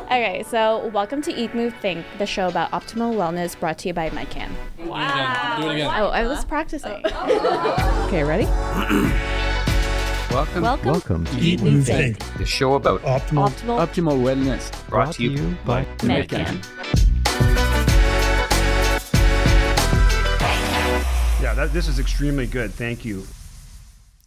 Okay, so welcome to Eat, Move, Think, the show about optimal wellness brought to you by Medcan. Wow. Do it again. Oh, I was practicing. Okay, ready? Welcome to Eat, Move, Think, the show about optimal wellness brought to you by Medcan. Yeah, this is extremely good. Thank you.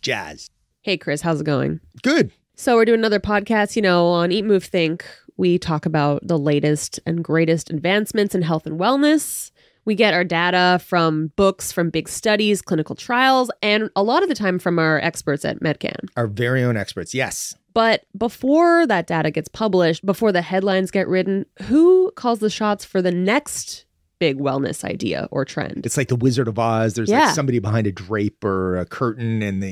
Jazz. Hey, Chris, how's it going? Good. So we're doing another podcast, on Eat, Move, Think. We talk about the latest and greatest advancements in health and wellness. We get our data from books, from big studies, clinical trials, and a lot of the time from our experts at Medcan. Our very own experts, yes. But before that data gets published, before the headlines get written, who calls the shots for the next big wellness idea or trend? It's like the Wizard of Oz. There's like somebody behind a drape or a curtain and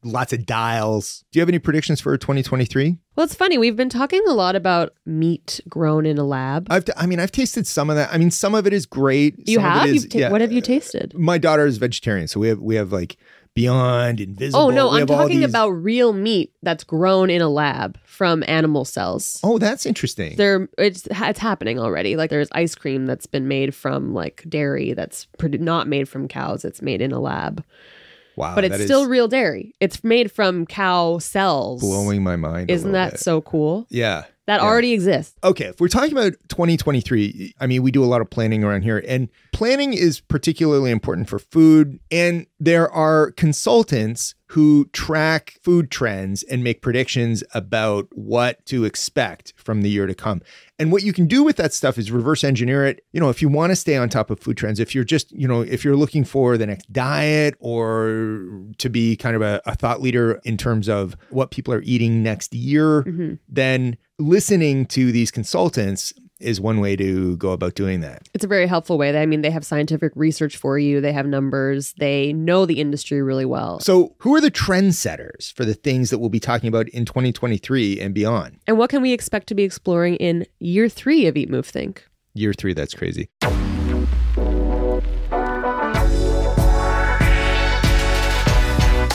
lots of dials. Do you have any predictions for 2023? Well, it's funny. We've been talking a lot about meat grown in a lab. I've tasted some of that. I mean, some of it is great. You have? What have you tasted? My daughter is vegetarian, so we have like Beyond, Invisible. Oh, no, I'm talking about real meat that's grown in a lab from animal cells. Oh, that's interesting. It's happening already. Like there's ice cream that's been made from like dairy that's not made from cows. It's made in a lab. Wow. But it's still real dairy. It's made from cow cells. Blowing my mind. Isn't that so cool? Yeah. That already exists. Okay, if we're talking about 2023, I mean, we do a lot of planning around here, and planning is particularly important for food. And there are consultants who track food trends and make predictions about what to expect from the year to come. And what you can do with that stuff is reverse engineer it. If you want to stay on top of food trends, if you're just, if you're looking for the next diet or to be kind of a thought leader in terms of what people are eating next year, then listening to these consultants is one way to go about doing that. It's a very helpful way. They have scientific research for you. They have numbers. They know the industry really well. So who are the trendsetters for the things that we'll be talking about in 2023 and beyond? And what can we expect to be exploring in year 3 of Eat, Move, Think? Year 3, that's crazy.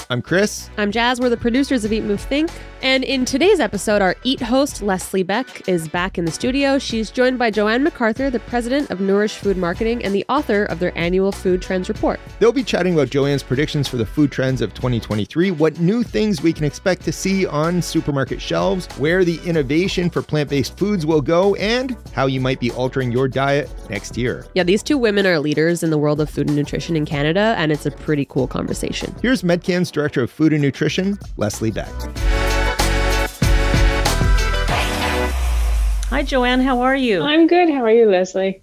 I'm Chris. I'm Jazz. We're the producers of Eat, Move, Think. And in today's episode, our Eat host, Leslie Beck, is back in the studio. She's joined by Jo-Ann McArthur, the president of Nourish Food Marketing and the author of their annual Food Trends Report. They'll be chatting about Jo-Ann's predictions for the food trends of 2023, what new things we can expect to see on supermarket shelves, where the innovation for plant-based foods will go, and how you might be altering your diet next year. Yeah, these two women are leaders in the world of food and nutrition in Canada, and it's a pretty cool conversation. Here's Medcan's Director of Food and Nutrition, Leslie Beck. Hi, Jo-Ann. How are you? I'm good. How are you, Leslie?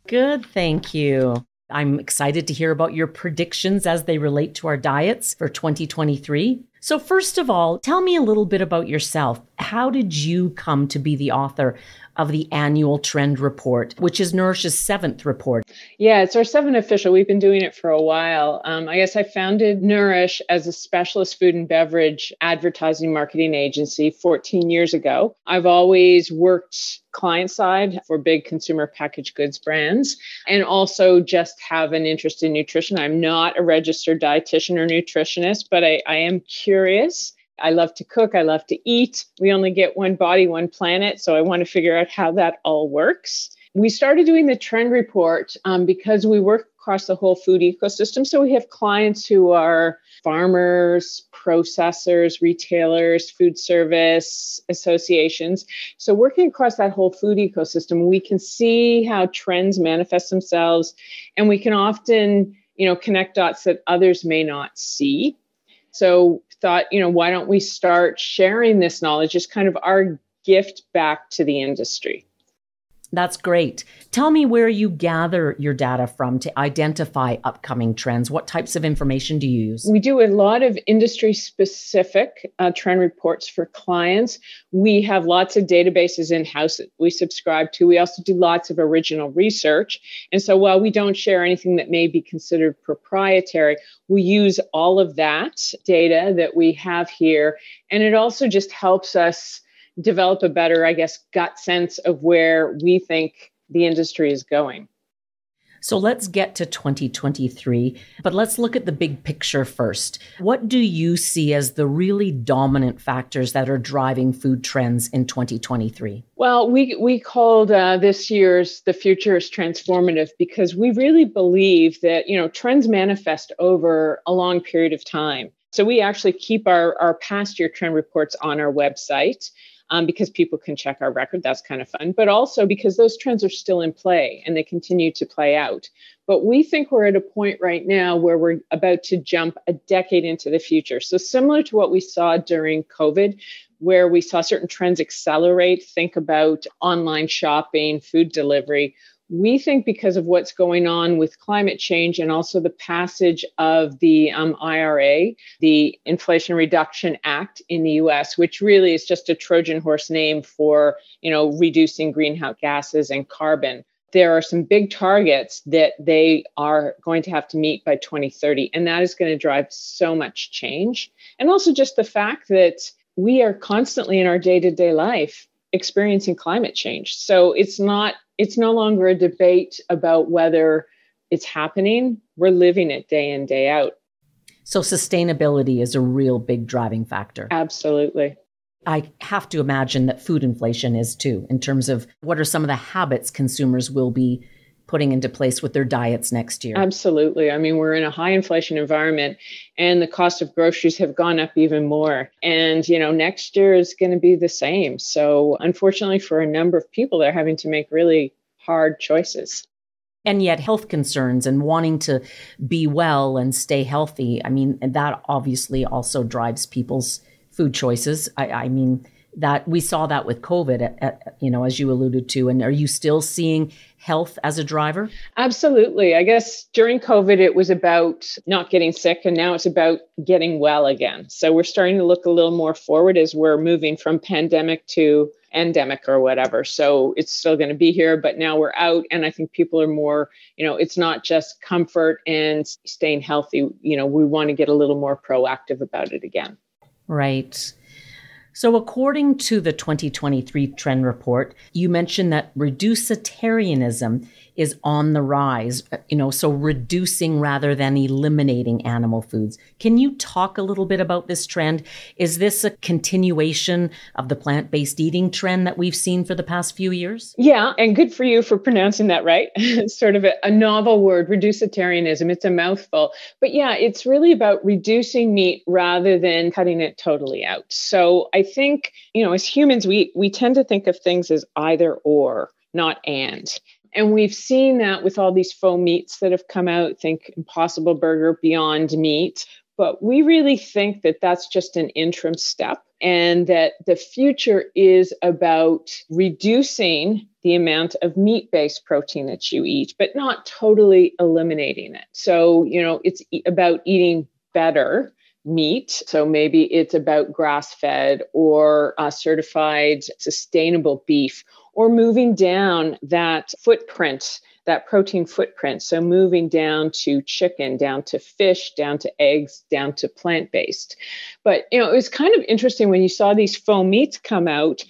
Good, thank you. I'm excited to hear about your predictions as they relate to our diets for 2023. So first of all, tell me a little bit about yourself. How did you come to be the author of the annual trend report, which is Nourish's 7th report? Yeah, it's our 7th official. We've been doing it for a while. I guess I founded Nourish as a specialist food and beverage advertising marketing agency 14 years ago. I've always worked client side for big consumer packaged goods brands and also just have an interest in nutrition. I'm not a registered dietitian or nutritionist, but I am curious. I love to cook. I love to eat. We only get one body, one planet. So I want to figure out how that all works. We started doing the trend report because we work across the whole food ecosystem. So we have clients who are farmers, processors, retailers, food service associations. So working across that whole food ecosystem, we can see how trends manifest themselves, and we can often, connect dots that others may not see. So thought, why don't we start sharing this knowledge as kind of our gift back to the industry? That's great. Tell me where you gather your data from to identify upcoming trends. What types of information do you use? We do a lot of industry-specific trend reports for clients. We have lots of databases in-house that we subscribe to. We also do lots of original research. And so while we don't share anything that may be considered proprietary, we use all of that data that we have here. And it also just helps us develop a better, gut sense of where we think the industry is going. So let's get to 2023, but let's look at the big picture first. What do you see as the really dominant factors that are driving food trends in 2023? Well, we called this year's The Future is Transformative because we really believe that, trends manifest over a long period of time. So we actually keep our past year trend reports on our website. Because people can check our record. That's kind of fun, but also because those trends are still in play and they continue to play out. But we think we're at a point right now where we're about to jump a decade into the future. So similar to what we saw during COVID, where we saw certain trends accelerate, think about online shopping, food delivery. We think because of what's going on with climate change and also the passage of the IRA, the Inflation Reduction Act in the US, which really is just a Trojan horse name for, reducing greenhouse gases and carbon. There are some big targets that they are going to have to meet by 2030, and that is going to drive so much change. And also just the fact that we are constantly in our day-to-day life experiencing climate change. So it's no longer a debate about whether it's happening. We're living it day in, day out. So sustainability is a real big driving factor. Absolutely. I have to imagine that food inflation is too, in terms of what are some of the habits consumers will be putting into place with their diets next year. Absolutely. I mean, we're in a high inflation environment and the cost of groceries have gone up even more. And, next year is going to be the same. So unfortunately, for a number of people, they're having to make really hard choices. And yet health concerns and wanting to be well and stay healthy, that obviously also drives people's food choices. That we saw that with COVID, as you alluded to. And are you still seeing health as a driver? Absolutely. I guess during COVID, it was about not getting sick, and now it's about getting well again. So we're starting to look a little more forward as we're moving from pandemic to endemic or whatever. So it's still going to be here, but now we're out. And I think people are more, it's not just comfort and staying healthy. We want to get a little more proactive about it again. Right. So according to the 2023 trend report, you mentioned that reducitarianism is on the rise, so reducing rather than eliminating animal foods. Can you talk a little bit about this trend? Is this a continuation of the plant-based eating trend that we've seen for the past few years? Yeah, and good for you for pronouncing that right. It's sort of a novel word, reducitarianism. It's a mouthful. But yeah, it's really about reducing meat rather than cutting it totally out. So I think, as humans, we tend to think of things as either or, not and. And we've seen that with all these faux meats that have come out, think Impossible Burger, Beyond Meat. But we really think that that's just an interim step and that the future is about reducing the amount of meat-based protein that you eat, but not totally eliminating it. So, it's about eating better meat. So maybe it's about grass-fed or certified sustainable beef, or moving down that footprint, that protein footprint. So moving down to chicken, down to fish, down to eggs, down to plant-based. But, it was kind of interesting when you saw these faux meats come out.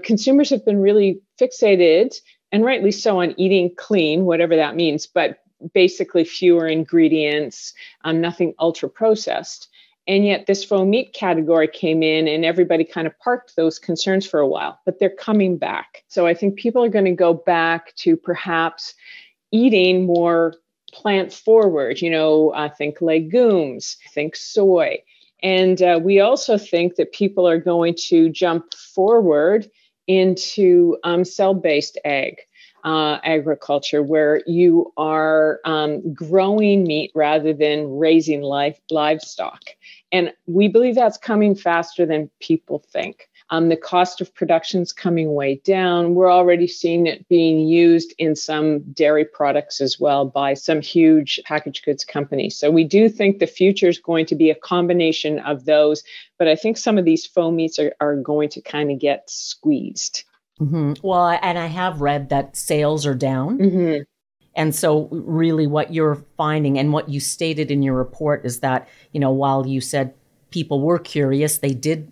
Consumers have been really fixated, and rightly so, on eating clean, whatever that means, but basically fewer ingredients, nothing ultra-processed. And yet this faux meat category came in and everybody kind of parked those concerns for a while, but they're coming back. So I think people are going to go back to perhaps eating more plant forward, I think legumes, think soy. And we also think that people are going to jump forward into cell-based agriculture, where you are growing meat rather than raising livestock. And we believe that's coming faster than people think. The cost of production is coming way down. We're already seeing it being used in some dairy products as well by some huge packaged goods companies. So we do think the future is going to be a combination of those. But I think some of these faux meats are going to kind of get squeezed. Mm-hmm. Well, and I have read that sales are down. Mm-hmm. And so really what you're finding and what you stated in your report is that, while you said people were curious, they did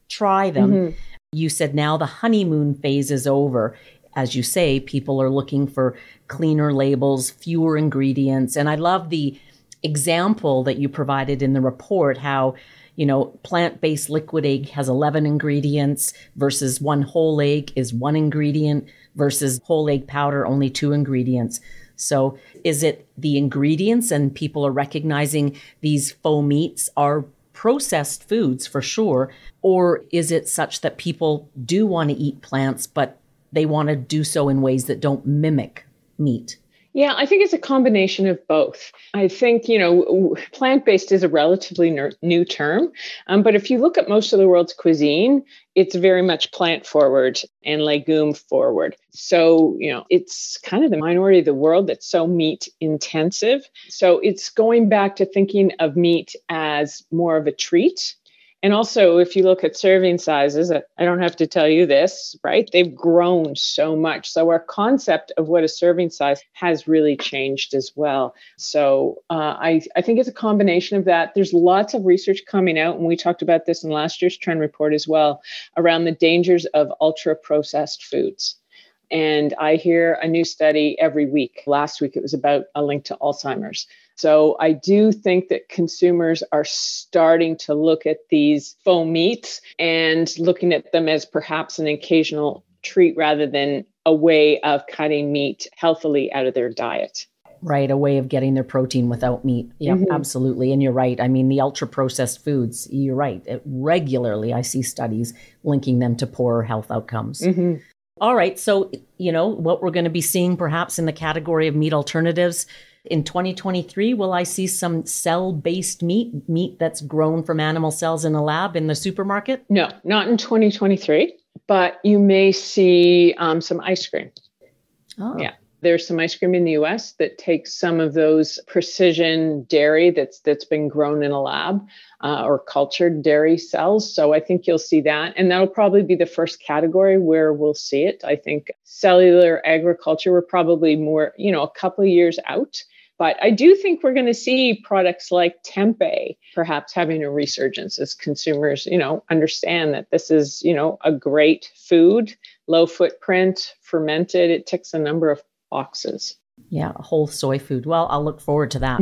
try them. Mm-hmm. You said now the honeymoon phase is over. as you say, people are looking for cleaner labels, fewer ingredients. And I love the example that you provided in the report, how, plant-based liquid egg has 11 ingredients versus one whole egg is one ingredient versus whole egg powder, only 2 ingredients. So is it the ingredients and people are recognizing these faux meats are processed foods for sure? Or is it such that people do want to eat plants, but they want to do so in ways that don't mimic meat? Yeah, I think it's a combination of both. I think, plant-based is a relatively new term. But if you look at most of the world's cuisine, it's very much plant forward and legume forward. So, it's kind of the minority of the world that's so meat intensive. So it's going back to thinking of meat as more of a treat. And also, if you look at serving sizes, I don't have to tell you this, right? They've grown so much. So our concept of what a serving size has really changed as well. So I think it's a combination of that. There's lots of research coming out, and we talked about this in last year's trend report as well, around the dangers of ultra-processed foods. And I hear a new study every week. Last week, it was about a link to Alzheimer's. So I do think that consumers are starting to look at these faux meats and looking at them as perhaps an occasional treat rather than a way of cutting meat healthily out of their diet. Right, a way of getting their protein without meat. Yeah, absolutely. And you're right. I mean, the ultra-processed foods, you're right. Regularly, I see studies linking them to poorer health outcomes. All right. So, what we're going to be seeing perhaps in the category of meat alternatives in 2023, will I see some cell-based meat that's grown from animal cells in a lab in the supermarket? No, not in 2023, but you may see some ice cream. Oh. Yeah. There's some ice cream in the US that takes some of those precision dairy that's been grown in a lab or cultured dairy cells. So I think you'll see that. And that'll probably be the first category where we'll see it. I think cellular agriculture, we're probably more, a couple of years out. But I do think we're going to see products like tempeh perhaps having a resurgence as consumers, understand that this is, a great food, low footprint, fermented. It ticks a number of boxes. Yeah, a whole soy food. Well, I'll look forward to that.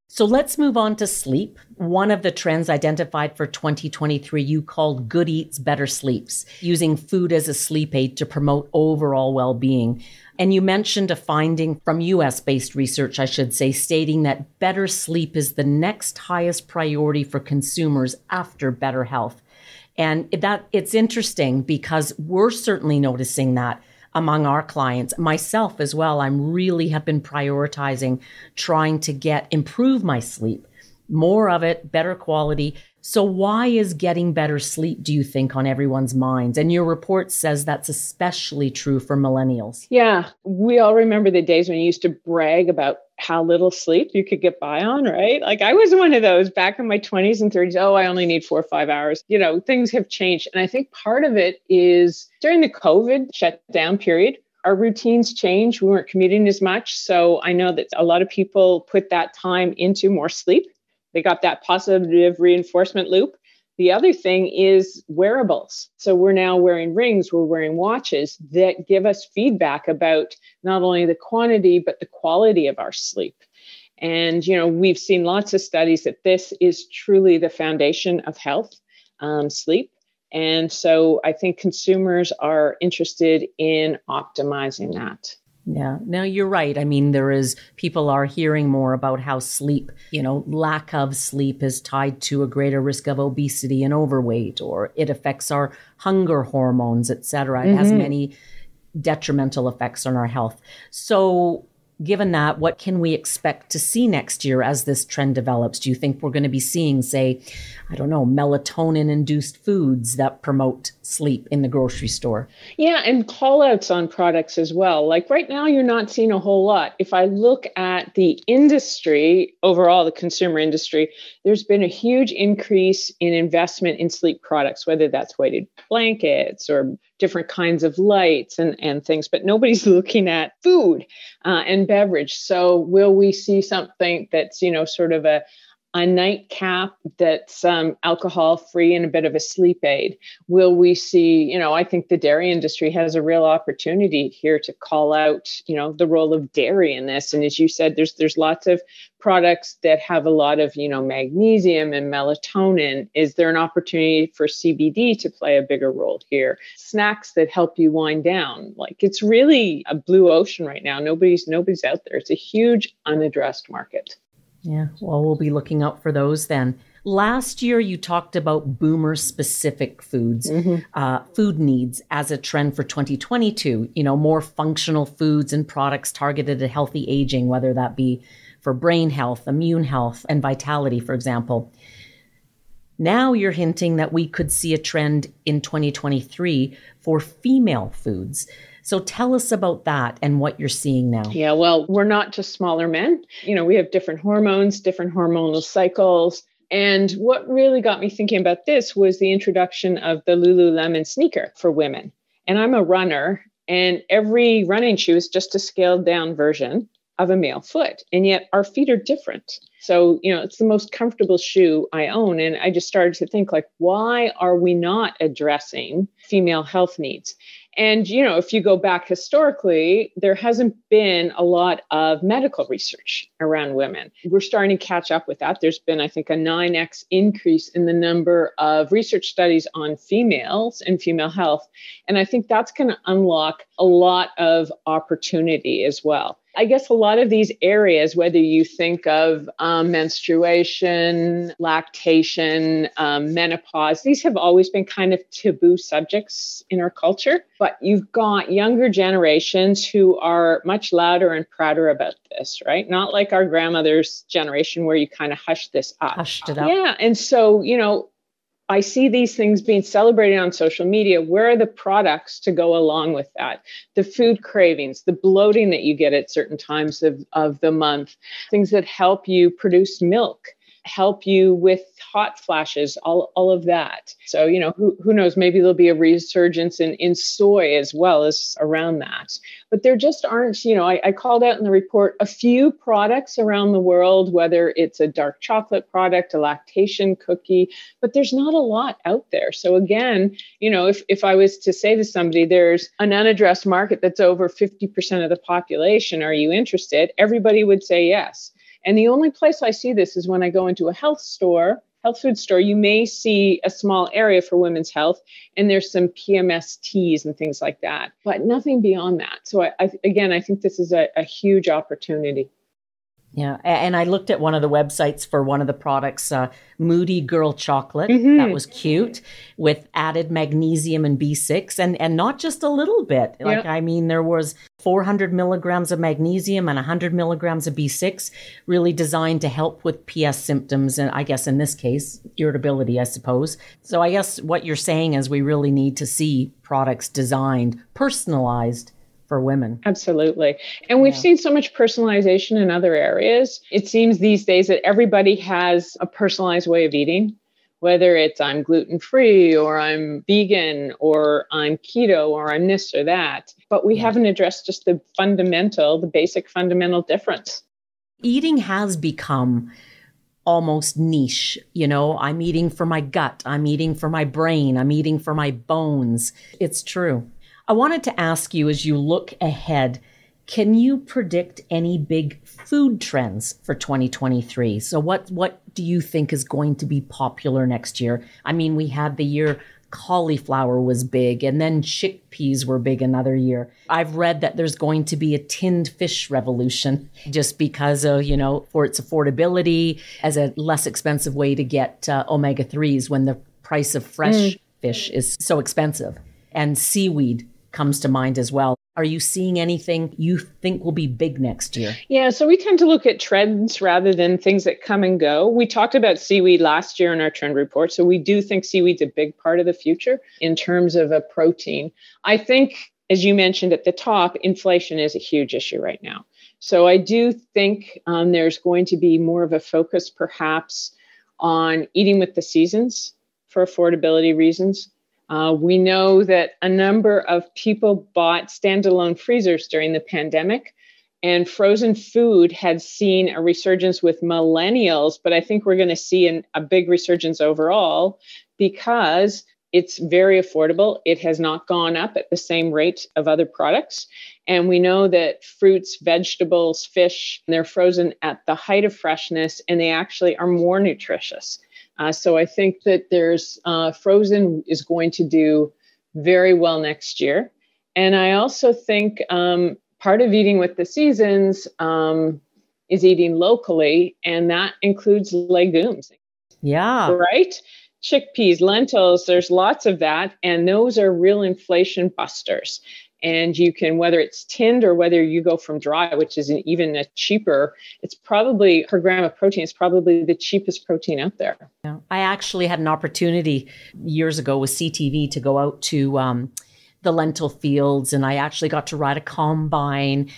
So let's move on to sleep. One of the trends identified for 2023 you called Good Eats, Better Sleeps, using food as a sleep aid to promote overall well-being. And you mentioned a finding from US-based research, I should say, stating that better sleep is the next highest priority for consumers after better health. And that it's interesting because we're certainly noticing that among our clients, myself as well. I'm really have been prioritizing trying to improve my sleep, more of it, better quality. So why is getting better sleep, do you think, on everyone's minds? And your report says that's especially true for millennials. Yeah, we all remember the days when you used to brag about how little sleep you could get by on, right? Like I was one of those back in my 20s and 30s. Oh, I only need 4 or 5 hours. Things have changed. And I think part of it is during the COVID shutdown period, our routines changed. We weren't commuting as much. So I know that a lot of people put that time into more sleep. They got that positive reinforcement loop. The other thing is wearables. So we're now wearing rings, we're wearing watches that give us feedback about not only the quantity, but the quality of our sleep. And, we've seen lots of studies that this is truly the foundation of health, sleep. And so I think consumers are interested in optimizing that. Yeah, no, you're right. I mean, people are hearing more about how sleep, lack of sleep is tied to a greater risk of obesity and overweight, or it affects our hunger hormones, et cetera. It has many detrimental effects on our health. So given that, what can we expect to see next year as this trend develops? Do you think we're going to be seeing, say, melatonin-induced foods that promote sleep in the grocery store? Yeah, and call outs on products as well. Like right now, you're not seeing a whole lot. If I look at the industry, overall, the consumer industry, there's been a huge increase in investment in sleep products, whether that's weighted blankets or different kinds of lights and things, but nobody's looking at food and beverage. So will we see something that's, sort of a a nightcap that's alcohol free and a bit of a sleep aid? Will we see, I think the dairy industry has a real opportunity here to call out, the role of dairy in this. And as you said, there's lots of products that have a lot of, magnesium and melatonin. Is there an opportunity for CBD to play a bigger role here? Snacks that help you wind down. Like, it's really a blue ocean right now. Nobody's out there. It's a huge unaddressed market. Yeah, well, we'll be looking out for those then. Last year, you talked about boomer-specific foods, food needs as a trend for 2022, more functional foods and products targeted at healthy aging, whether that be for brain health, immune health, and vitality, for example. Now you're hinting that we could see a trend in 2023 for female foods. So tell us about that and what you're seeing now. Yeah, well, we're not just smaller men. We have different hormones, different hormonal cycles. And what really got me thinking about this was the introduction of the Lululemon sneaker for women. And I'm a runner, and every running shoe is just a scaled down version of a male foot. And yet our feet are different. So, it's the most comfortable shoe I own. And I just started to think, why are we not addressing female health needs? And, if you go back historically, there hasn't been a lot of medical research around women. We're starting to catch up with that. There's been, I think, a 9x increase in the number of research studies on females and female health. And I think that's going to unlock a lot of opportunity as well. I guess a lot of these areas, whether you think of menstruation, lactation, menopause, these have always been kind of taboo subjects in our culture. But you've got younger generations who are much louder and prouder about this, right? Not like our grandmother's generation where you kind of hushed this up. Hushed it up. Yeah. And so, I see these things being celebrated on social media. Where are the products to go along with that? The food cravings, the bloating that you get at certain times of the month, things that help you produce milk, help you with hot flashes, all of that. So, who knows, maybe there'll be a resurgence in soy as well as around that. But there just aren't, I called out in the report a few products around the world, whether it's a dark chocolate product, a lactation cookie, but there's not a lot out there. So again, if I was to say to somebody, there's an unaddressed market that's over 50% of the population, are you interested? Everybody would say yes. And the only place I see this is when I go into a health food store. You may see a small area for women's health, and there's some PMS teas and things like that, but nothing beyond that. So I think this is a huge opportunity. Yeah. And I looked at one of the websites for one of the products, Moody Girl Chocolate. That was cute, with added magnesium and B6, and not just a little bit. There was 400 milligrams of magnesium and 100 milligrams of B6, really designed to help with PS symptoms. And I guess in this case, irritability, I suppose. So I guess what you're saying is we really need to see products designed, personalized for women. Absolutely. And we've seen so much personalization in other areas. It seems these days that everybody has a personalized way of eating, whether it's I'm gluten-free or I'm vegan or I'm keto or I'm this or that. But we haven't addressed just the basic fundamental difference. Eating has become almost niche. I'm eating for my gut. I'm eating for my brain. I'm eating for my bones. It's true. I wanted to ask you, as you look ahead, can you predict any big food trends for 2023? So what do you think is going to be popular next year? We had the year cauliflower was big, and then chickpeas were big another year. I've read that there's going to be a tinned fish revolution just because of, for its affordability as a less expensive way to get omega-3s when the price of fresh fish is so expensive. And seaweed comes to mind as well. Are you seeing anything you think will be big next year? Yeah, so we tend to look at trends rather than things that come and go. We talked about seaweed last year in our trend report. So we do think seaweed's a big part of the future in terms of a protein. I think, as you mentioned at the top, inflation is a huge issue right now. So I do think there's going to be more of a focus perhaps on eating with the seasons for affordability reasons. We know that a number of people bought standalone freezers during the pandemic, And frozen food had seen a resurgence with millennials, but I think we're going to see a big resurgence overall because it's very affordable. It has not gone up at the same rate of other products. And we know that fruits, vegetables, fish, they're frozen at the height of freshness, and they actually are more nutritious. So I think that there's frozen is going to do very well next year. And I also think part of eating with the seasons is eating locally, and that includes legumes. Yeah. Right? Chickpeas, lentils, there's lots of that. And those are real inflation busters. And you can, whether it's tinned or whether you go from dry, which is even a cheaper, it's probably per gram of protein, it's probably the cheapest protein out there. Yeah. I actually had an opportunity years ago with CTV to go out to the lentil fields, and I actually got to ride a combine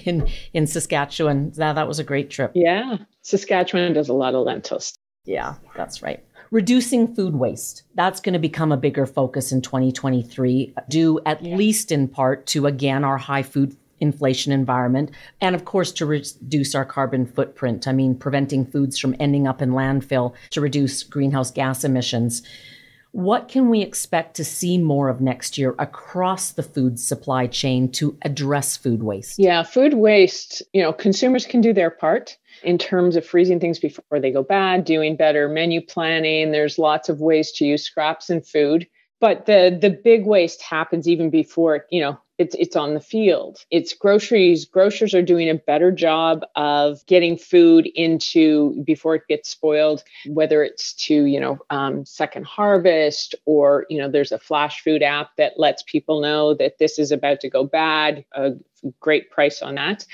in Saskatchewan. That was a great trip. Yeah. Saskatchewan does a lot of lentils. Yeah, that's right. Reducing food waste. That's going to become a bigger focus in 2023, due at least in part to, again, our high food inflation environment, and of course to reduce our carbon footprint. I mean, preventing foods from ending up in landfill to reduce greenhouse gas emissions. What can we expect to see more of next year across the food supply chain to address food waste? Yeah, food waste, consumers can do their part in terms of freezing things before they go bad, doing better menu planning. There's lots of ways to use scraps in food. But the big waste happens even before, it's on the field. It's groceries. Grocers are doing a better job of getting food into before it gets spoiled, whether it's to, second harvest or, there's a flash food app that lets people know that this is about to go bad, a great price on that.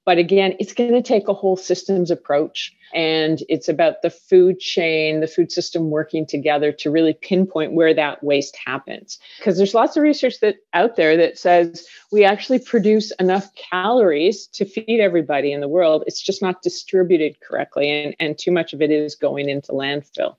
But again, it's going to take a whole systems approach. And it's about the food chain, the food system working together to really pinpoint where that waste happens. Because there's lots of research out there that says we actually produce enough calories to feed everybody in the world. It's just not distributed correctly. And too much of it is going into landfill.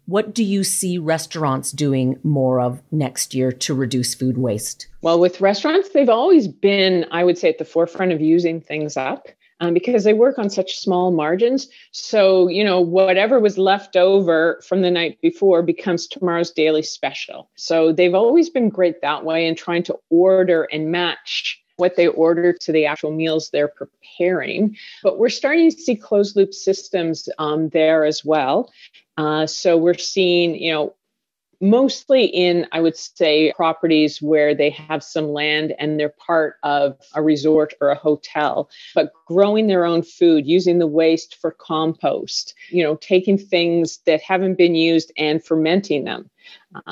What do you see restaurants doing more of next year to reduce food waste? Well, with restaurants, they've always been, I would say, at the forefront of using things up. Because they work on such small margins. So, whatever was left over from the night before becomes tomorrow's daily special. So they've always been great that way in trying to order and match what they order to the actual meals they're preparing. But we're starting to see closed loop systems there as well. So we're seeing, mostly in, I would say, properties where they have some land and they're part of a resort or a hotel, but growing their own food, using the waste for compost, taking things that haven't been used and fermenting them.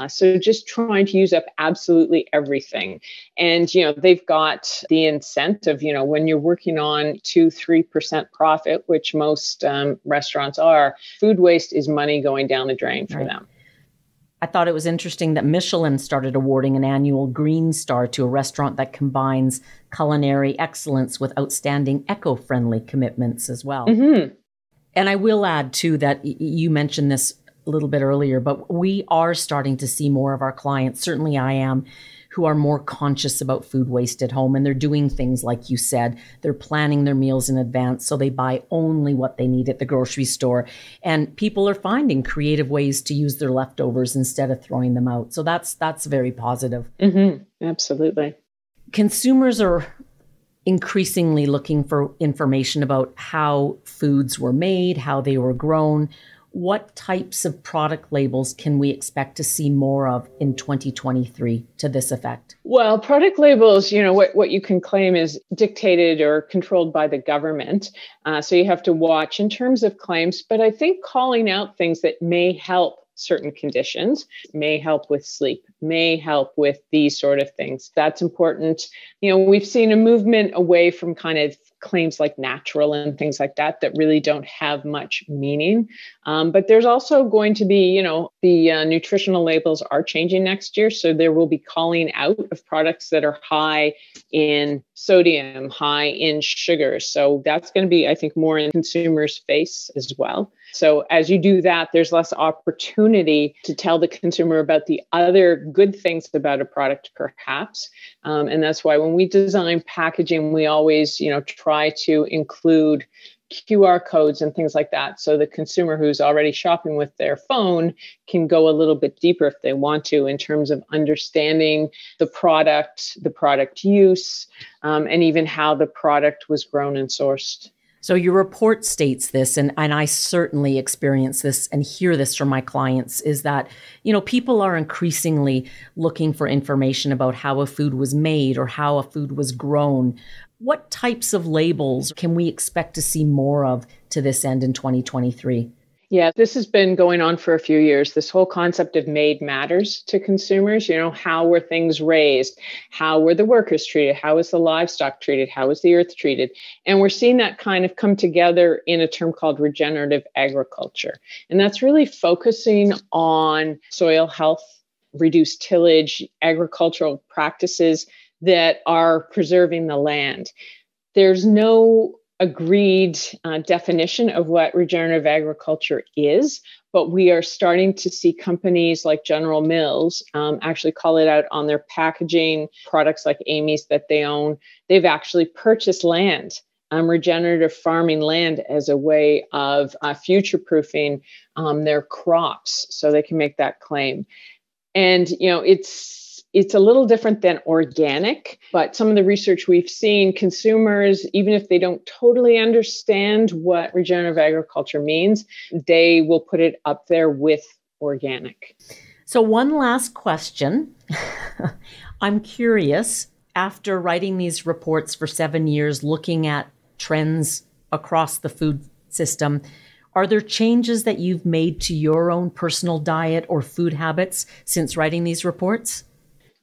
So just trying to use up absolutely everything. And, they've got the incentive, when you're working on 2-3% profit, which most restaurants are, food waste is money going down the drain for them. I thought it was interesting that Michelin started awarding an annual Green Star to a restaurant that combines culinary excellence with outstanding eco-friendly commitments as well. Mm-hmm. And I will add, too, that you mentioned this a little bit earlier, but we are starting to see more of our clients, certainly I am, who are more conscious about food waste at home. And they're doing things like you said, they're planning their meals in advance. So they buy only what they need at the grocery store. And people are finding creative ways to use their leftovers instead of throwing them out. So that's very positive. Mm-hmm. Absolutely. Consumers are increasingly looking for information about how foods were made, how they were grown. What types of product labels can we expect to see more of in 2023 to this effect? Well, product labels, what you can claim is dictated or controlled by the government. So you have to watch in terms of claims. But I think calling out things that may help certain conditions, may help with sleep, may help with these sort of things. That's important. We've seen a movement away from kind of claims like natural and things like that really don't have much meaning. But there's also going to be, the nutritional labels are changing next year. So there will be calling out of products that are high in sodium, high in sugar. So that's going to be, I think, more in consumers' face as well. So as you do that, there's less opportunity to tell the consumer about the other good things about a product, perhaps. And that's why when we design packaging, we always, try try to include QR codes and things like that. So the consumer who's already shopping with their phone can go a little bit deeper if they want to in terms of understanding the product use, and even how the product was grown and sourced. So your report states this, and I certainly experience this and hear this from my clients, is that, people are increasingly looking for information about how a food was made or how a food was grown. What types of labels can we expect to see more of to this end in 2023? Yeah, this has been going on for a few years. This whole concept of made matters to consumers. How were things raised? How were the workers treated? How was the livestock treated? How was the earth treated? And we're seeing that kind of come together in a term called regenerative agriculture. And that's really focusing on soil health, reduced tillage, agricultural practices that are preserving the land. There's no agreed definition of what regenerative agriculture is, but we are starting to see companies like General Mills actually call it out on their packaging. Products like Amy's that they own, they've actually purchased land, regenerative farming land, as a way of future-proofing their crops so they can make that claim. And, it's a little different than organic, but some of the research we've seen, consumers, even if they don't totally understand what regenerative agriculture means, they will put it up there with organic. So one last question. I'm curious, after writing these reports for 7 years, looking at trends across the food system, are there changes that you've made to your own personal diet or food habits since writing these reports?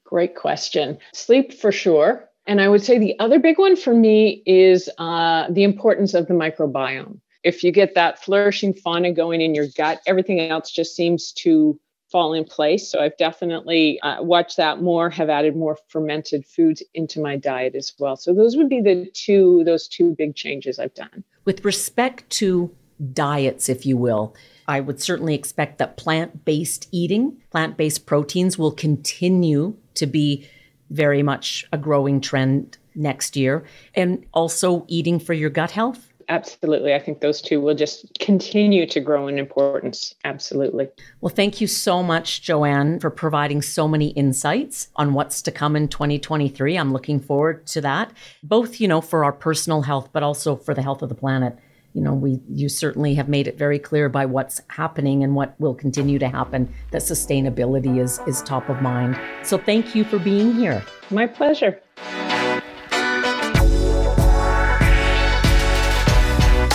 Great question. Sleep for sure. And I would say the other big one for me is the importance of the microbiome. If you get that flourishing fauna going in your gut, everything else just seems to fall in place. So I've definitely watched that more, have added more fermented foods into my diet as well. So those would be those two big changes I've done. With respect to diets, if you will, I would certainly expect that plant-based eating, plant-based proteins will continue to be very much a growing trend next year. And also eating for your gut health. Absolutely. I think those two will just continue to grow in importance. Absolutely. Well, thank you so much, Jo-Ann, for providing so many insights on what's to come in 2023. I'm looking forward to that, both, for our personal health, but also for the health of the planet. You certainly have made it very clear by what's happening and what will continue to happen that sustainability is top of mind. So thank you for being here. My pleasure.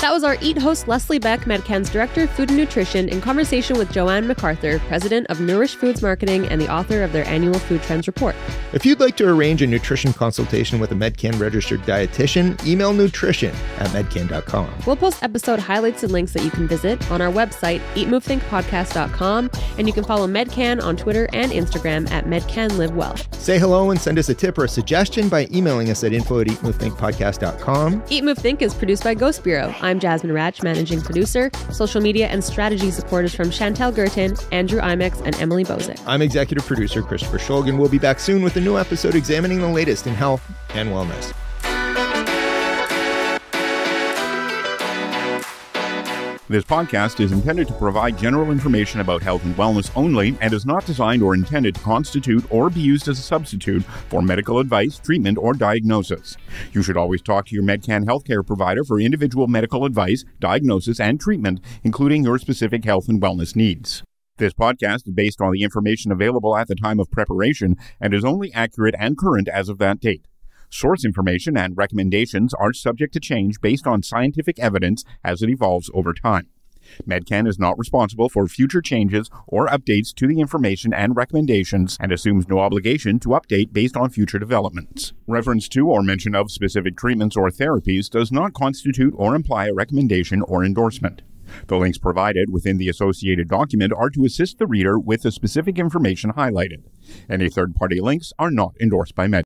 That was our EAT host, Leslie Beck, Medcan's Director of Food and Nutrition, in conversation with Jo-Ann McArthur, President of Nourish Food Marketing and the author of their annual Food Trends Report. If you'd like to arrange a nutrition consultation with a Medcan registered dietitian, email nutrition@medcan.com. We'll post episode highlights and links that you can visit on our website, eatmovethinkpodcast.com, and you can follow Medcan on Twitter and Instagram at MedcanLiveWell. Say hello and send us a tip or a suggestion by emailing us at info@eatmovethinkpodcast.com. Eat Move Think is produced by Ghost Bureau. I'm Jasmine Ratch, managing producer. Social media and strategy support is from Chantel Gertin, Andrew Imex, and Emily Bozick. I'm executive producer Christopher Shulgin. We'll be back soon with a new episode examining the latest in health and wellness. This podcast is intended to provide general information about health and wellness only and is not designed or intended to constitute or be used as a substitute for medical advice, treatment, or diagnosis. You should always talk to your Medcan healthcare provider for individual medical advice, diagnosis, and treatment, including your specific health and wellness needs. This podcast is based on the information available at the time of preparation and is only accurate and current as of that date. Source information and recommendations are subject to change based on scientific evidence as it evolves over time. Medcan is not responsible for future changes or updates to the information and recommendations and assumes no obligation to update based on future developments. Reference to or mention of specific treatments or therapies does not constitute or imply a recommendation or endorsement. The links provided within the associated document are to assist the reader with the specific information highlighted. Any third-party links are not endorsed by Medcan.